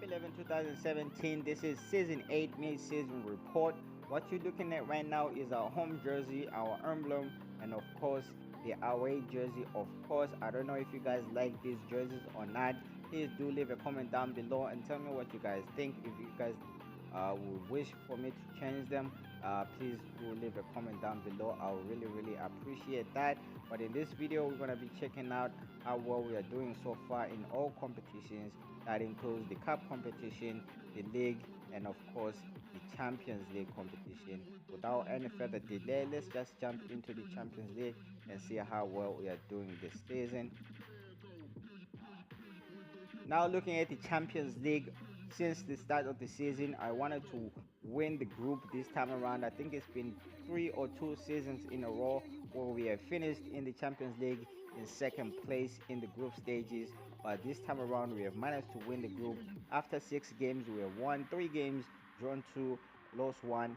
2011-2017. This is season 8 mid-season report. What you're looking at right now is our home jersey, our emblem, and of course the away jersey. Of course, I don't know if you guys like these jerseys or not. Please do leave a comment down below and tell me what you guys think. If you guys would wish for me to change them, please do leave a comment down below. I will really appreciate that. But in this video, we're going to be checking out how well we are doing so far in all competitions. That includes the cup competition, the league, and of course the Champions League competition. Without any further delay, let's just jump into the Champions League and see how well we are doing this season. Now looking at the Champions League, since the start of the season, I wanted to win the group this time around. I think it's been 3 or 2 seasons in a row where we have finished in the Champions League in second place in the group stages, but this time around we have managed to win the group. After 6 games, we have won 3 games, drawn 2, lost 1,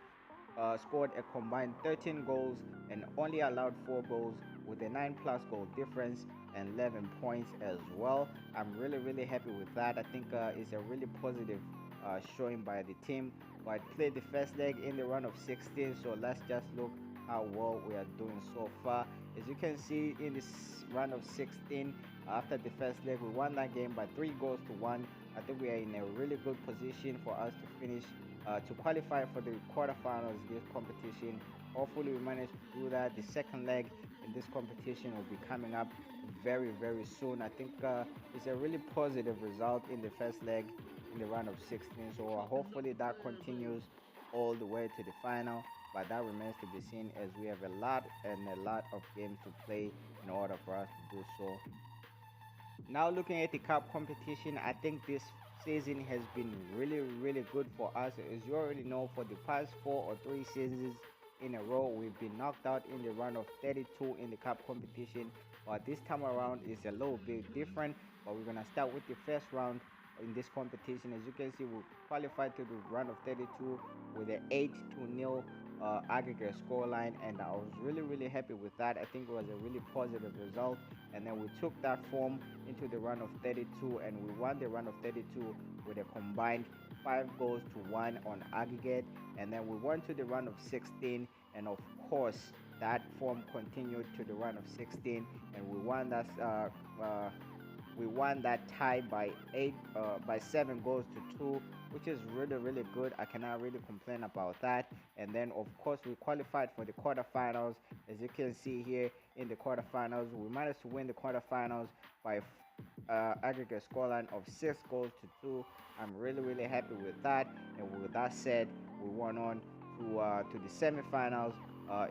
scored a combined 13 goals and only allowed 4 goals, with a 9+ goal difference and 11 points as well. I'm really happy with that. I think it's a really positive showing by the team. But I played the first leg in the round of 16, so let's just look how well we are doing so far. As you can see, in this round of 16, after the first leg, we won that game by 3 goals to 1. I think we are in a really good position for us to finish to qualify for the quarterfinals this competition. Hopefully we manage to do that. The second leg in this competition will be coming up very soon. I think it's a really positive result in the first leg in the round of 16, so hopefully that continues all the way to the final, but that remains to be seen, as we have a lot of games to play in order for us to do so. Now looking at the cup competition, I think this season has been really good for us. As you already know, for the past 4 or 3 seasons in a row, we've been knocked out in the round of 32 in the cup competition, but this time around is a little bit different. But we're gonna start with the first round in this competition. As you can see, we qualified to the round of 32 with an 8-0 aggregate scoreline, and I was really happy with that. I think it was a really positive result. And then we took that form into the round of 32, and we won the round of 32 with a combined 5 goals to 1 on aggregate. And then we went to the round of 16, and of course that form continued to the round of 16, and we won that tie by 7 goals to 2, which is really good. I cannot really complain about that. And then of course we qualified for the quarterfinals. As you can see here, in the quarterfinals, we managed to win the quarterfinals by aggregate scoreline of 6 goals to 2. I'm really happy with that. And with that said, we went on to the semifinals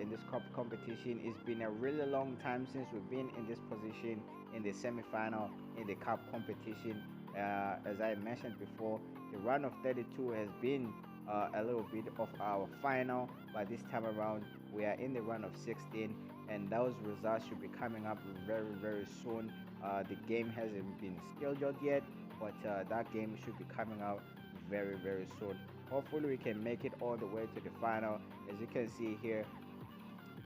in this cup competition. It's been a really long time since we've been in this position in the semifinal in the cup competition. As I mentioned before, the round of 32 has been a little bit of our final, but this time around we are in the round of 16, and those results should be coming up very soon. The game hasn't been scheduled yet, but that game should be coming out very soon. Hopefully we can make it all the way to the final. As you can see here,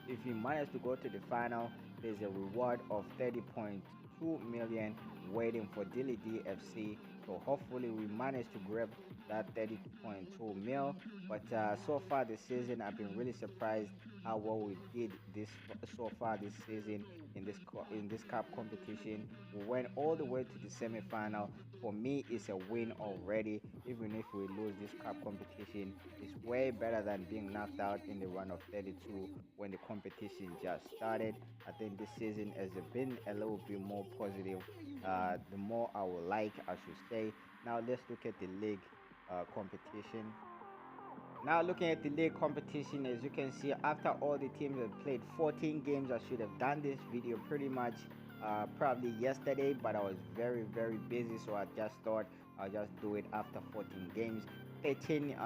if you manage to go to the final, there's a reward of 30.2 million waiting for Dilly DFC. So hopefully we manage to grab that 30.2 mil. But so far this season, I've been really surprised how well we did this so far this season in this cup competition. We went all the way to the semi-final. For me, it's a win already. Even if we lose this cup competition, it's way better than being knocked out in the round of 32 when the competition just started. I think this season has been a little bit more positive. The more I would like, I should say. Now let's look at the league competition. Now looking at the league competition, as you can see, after all the teams have played 14 games, I should have done this video pretty much probably yesterday, but I was very busy, so I just thought I'll just do it after 14 games. 13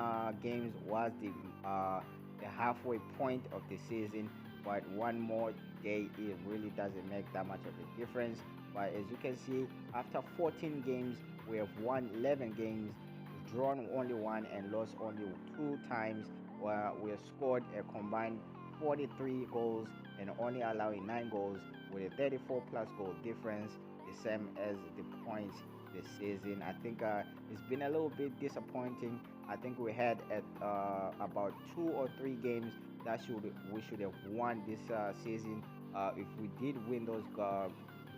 games was the halfway point of the season, but one more day, it really doesn't make that much of a difference. But as you can see, after 14 games, we have won 11 games, drawn only 1, and lost only 2 times, where we have scored a combined 43 goals and only allowing 9 goals, with a 34+ goal difference, the same as the points this season. I think it's been a little bit disappointing. I think we had at about 2 or 3 games that should we should have won this season. If we did win those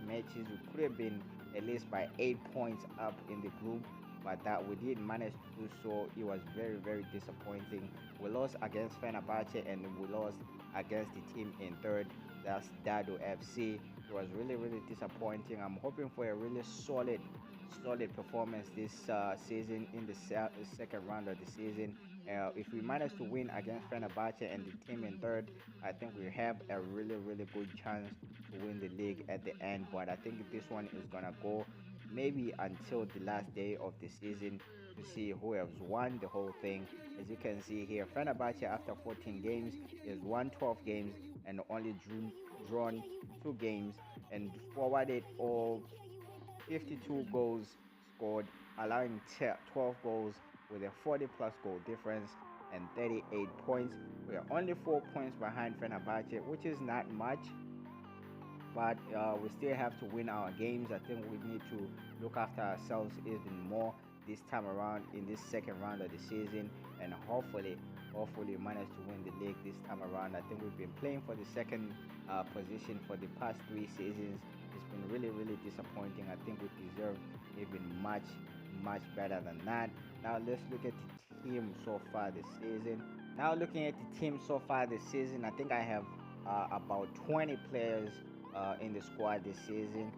matches, we could have been at least by 8 points up in the group. But that we didn't manage to do so. It was very, very disappointing. We lost against Fenerbahce and we lost against the team in third. That's Dado FC. It was really, really disappointing. I'm hoping for a really solid performance this season in the second round of the season. If we manage to win against Fenerbahce and the team in third, I think we have a really, really good chance to win the league at the end. But I think this one is gonna go maybe until the last day of the season to see who has won the whole thing. As you can see here, Fenerbahce after 14 games has won 12 games and only drawn 2 games and forwarded all 52 goals scored, allowing 12 goals with a 40 plus goal difference and 38 points. We are only 4 points behind Fenerbahce, which is not much, but we still have to win our games. I think we need to look after ourselves even more this time around in this second round of the season, and hopefully manage to win the league this time around. I think we've been playing for the second position for the past 3 seasons. It's been really, really disappointing. I think we deserve even much better than that. Now let's look at the team so far this season. Now looking at the team so far this season, I think I have about 20 players in the squad this season.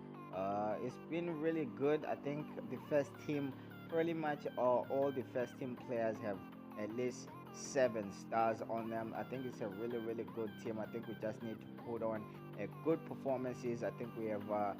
It's been really good. I think the first team, pretty much all the first team players have at least 7 stars on them. I think it's a really, really good team. I think we just need to put on a good performances. I think we have a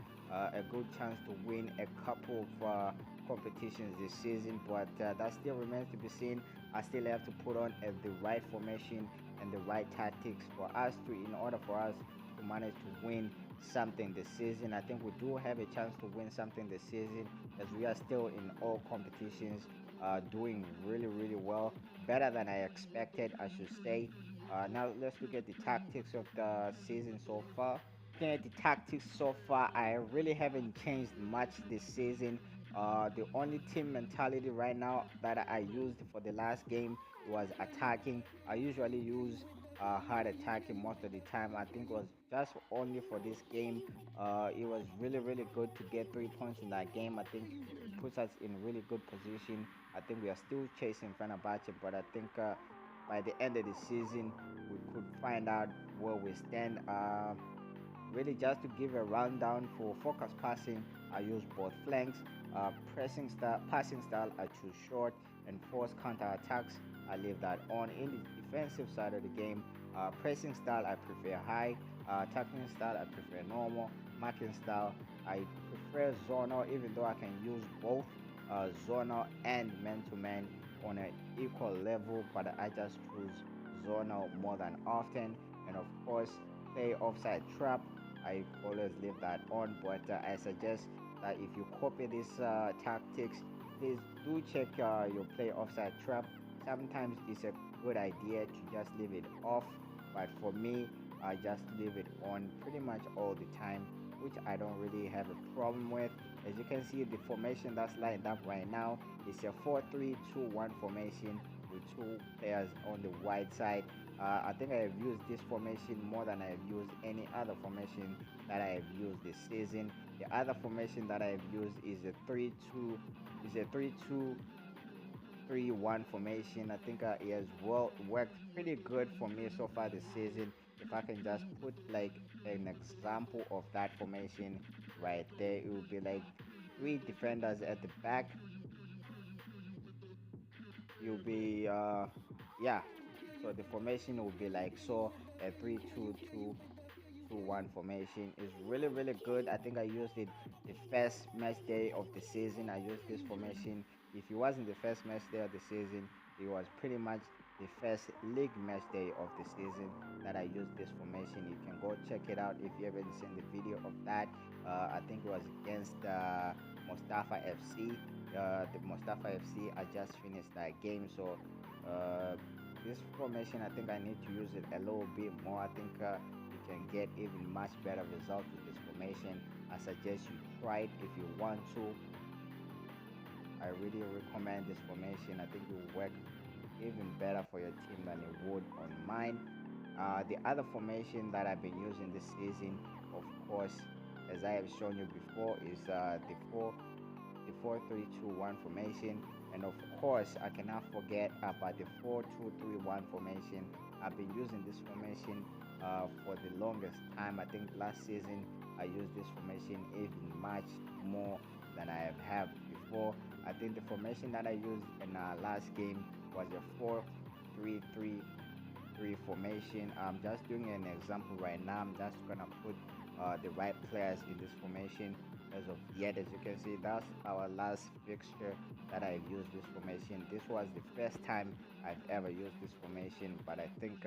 good chance to win a couple of competitions this season, but that still remains to be seen. I still have to put on the right formation and the right tactics for us to, in order for us to manage to win something this season. I think we do have a chance to win something this season as we are still in all competitions, doing really, really well, better than I expected, I should say. Now let's look at the tactics of the season so far. Looking at the tactics so far, I really haven't changed much this season. The only team mentality right now that I used for the last game was attacking. I usually use hard attacking most of the time. I think it was just only for this game. It was really, really good to get 3 points in that game. I think it puts us in really good position. I think we are still chasing Fenerbahce, but I think by the end of the season we could find out where we stand. Really, just to give a rundown for focus passing, I use both flanks. Passing style, I choose short, and force counter attacks, I leave that on. In the defensive side of the game, pressing style, I prefer high. Tackling style, I prefer normal. Marking style, I prefer zonal, even though I can use both zonal and man-to-man on an equal level, but I just choose zonal more than often. And of course, play offside trap, I always leave that on, but I suggest that if you copy these tactics, please do check your play offside trap. Sometimes it's a good idea to just leave it off, but for me, I just leave it on pretty much all the time, which I don't really have a problem with. As you can see, the formation that's lined up right now is a 4-3-2-1 formation with 2 players on the wide side. I think I have used this formation more than I have used any other formation that I have used this season. The other formation that I have used is a 3-2-3-1 formation. I think it has worked pretty good for me so far this season. If I can just put like an example of that formation right there, it would be like 3 defenders at the back. You'll be yeah, so the formation will be like so, a 3-2-2-1 formation is really, really good. I think I used it the first match day of the season. I used this formation. If it wasn't the first match day of the season, it was pretty much the first league match day of the season that I used this formation. You can go check it out if you haven't seen the video of that. I think it was against Mustafa FC. The Mustafa FC, I just finished that game, so this formation, I think I need to use it a little bit more. I think you can get even much better results with this formation. I suggest you try it if you want to. I really recommend this formation. I think it will work even better for your team than it would on mine. The other formation that I've been using this season, of course, as I have shown you before, is the 4-3-2-1 formation, and of course, I cannot forget about the 4-2-3-1 formation. I've been using this formation for the longest time. I think last season I used this formation even much more than I have before. I think the formation that I used in our last game was a 4-3-3 formation. I'm just doing an example right now. I'm just gonna put the right players in this formation as of yet. As you can see, that's our last fixture that I've used this formation. This was the first time I've ever used this formation, but I think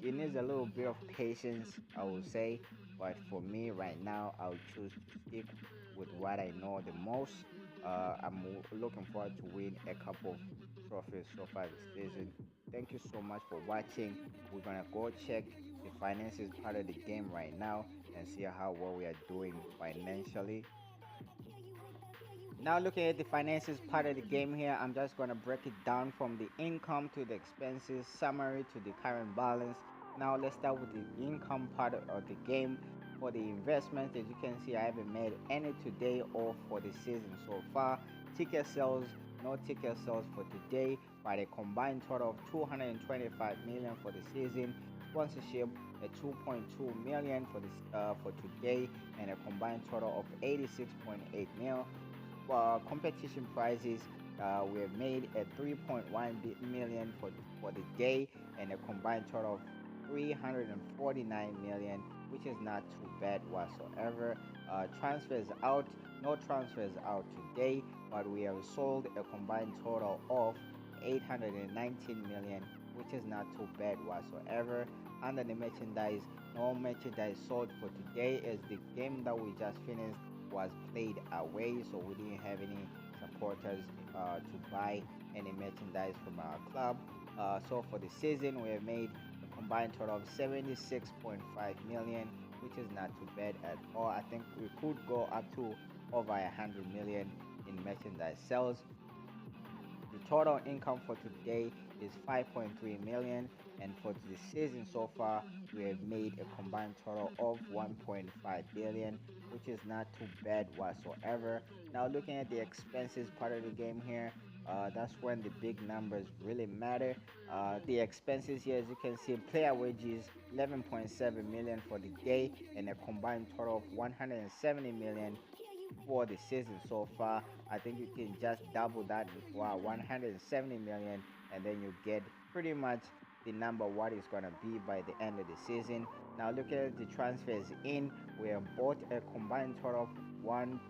it needs a little bit of patience, I will say. But for me right now, I'll choose to stick with what I know the most. I'm looking forward to win a couple of trophies so far this season. Thank you so much for watching. We're gonna go check the finances part of the game right now and see how well we are doing financially. Now looking at the finances part of the game here, I'm just going to break it down from the income to the expenses, summary to the current balance. Now let's start with the income part of the game. For the investments, as you can see, I haven't made any today or for the season so far. Ticket sales, no ticket sales for today, but a combined total of 225 million for the season. Sponsorship, a 2.2 million for today, and a combined total of 86.8 mil. Competition prizes, we have made a 3.1 million for the day, and a combined total of 349 million, which is not too bad whatsoever. Transfers out, no transfers out today, but we have sold a combined total of 819 million, which is not too bad whatsoever. Under the merchandise, no merchandise sold for today, as the game that we just finished was played away, so we didn't have any supporters to buy any merchandise from our club. So for the season, we have made a combined total of 76.5 million, which is not too bad at all. I think we could go up to over 100 million in merchandise sales. The total income for today is 5.3 million, and for the season so far, we have made a combined total of 1.5 billion, which is not too bad whatsoever. Now, looking at the expenses part of the game here, that's when the big numbers really matter. The expenses here, as you can see, player wages 11.7 million for the day, and a combined total of 170 million for the season so far. I think you can just double that, wow, 170 million, and then you get pretty much the number what is going to be by the end of the season. Now looking at the transfers in, we have bought a combined total of 1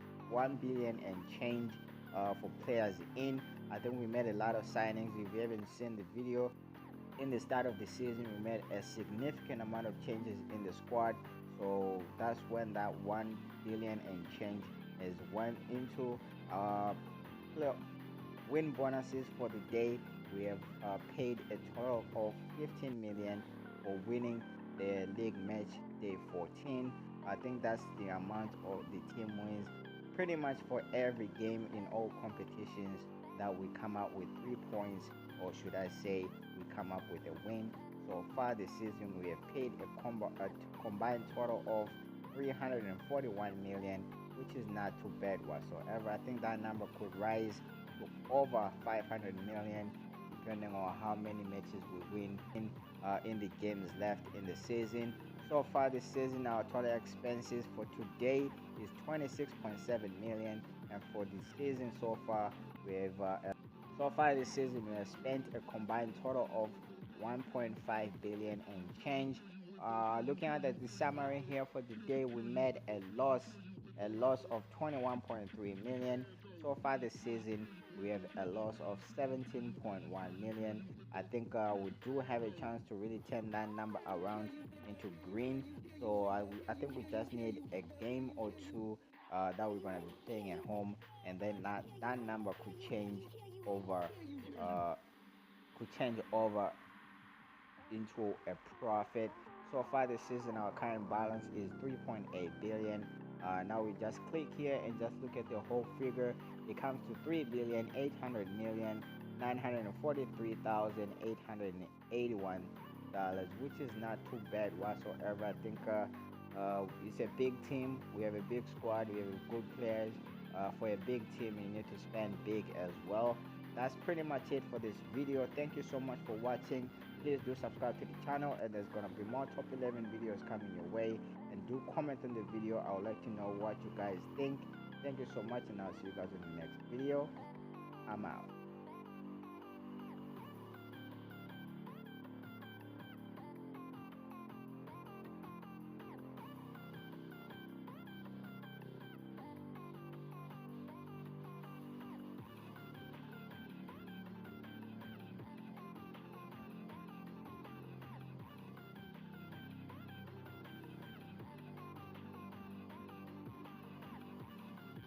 billion and change for players in. I think we made a lot of signings. If you haven't seen the video, in the start of the season we made a significant amount of changes in the squad, so that's when that 1 billion and change is went into. uh, Win bonuses for the day, we have paid a total of 15 million for winning the league match day 14. I think that's the amount of the team wins pretty much for every game in all competitions, that we come out with 3 points, or should I say we come up with a win. So far this season we have paid a combined total of 341 million, which is not too bad whatsoever. I think that number could rise to over 500 million depending on how many matches we win in the games left in the season. So far this season, our total expenses for today is 26.7 million, and for the season so far, we have this season we have spent a combined total of 1.5 billion and change. Looking at the summary here for the day, we made a loss of 21.3 million. So far this season, we have a loss of 17.1 million. I think we do have a chance to really turn that number around into green. So I think we just need a game or two that we're going to be playing at home, and then that number over uh, could change over into a profit. So far this season, our current balance is 3.8 billion. Now we just click here and just look at the whole figure. it comes to 3,800,943,881 dollars, which is not too bad whatsoever. I think it's a big team. We have a big squad. We have good players. For a big team, you need to spend big as well. That's pretty much it for this video. Thank you so much for watching. Please do subscribe to the channel, and there's gonna be more top 11 videos coming your way. And do comment on the video. I'll let you know what you guys think. Thank you so much, and I'll see you guys in the next video. I'm out.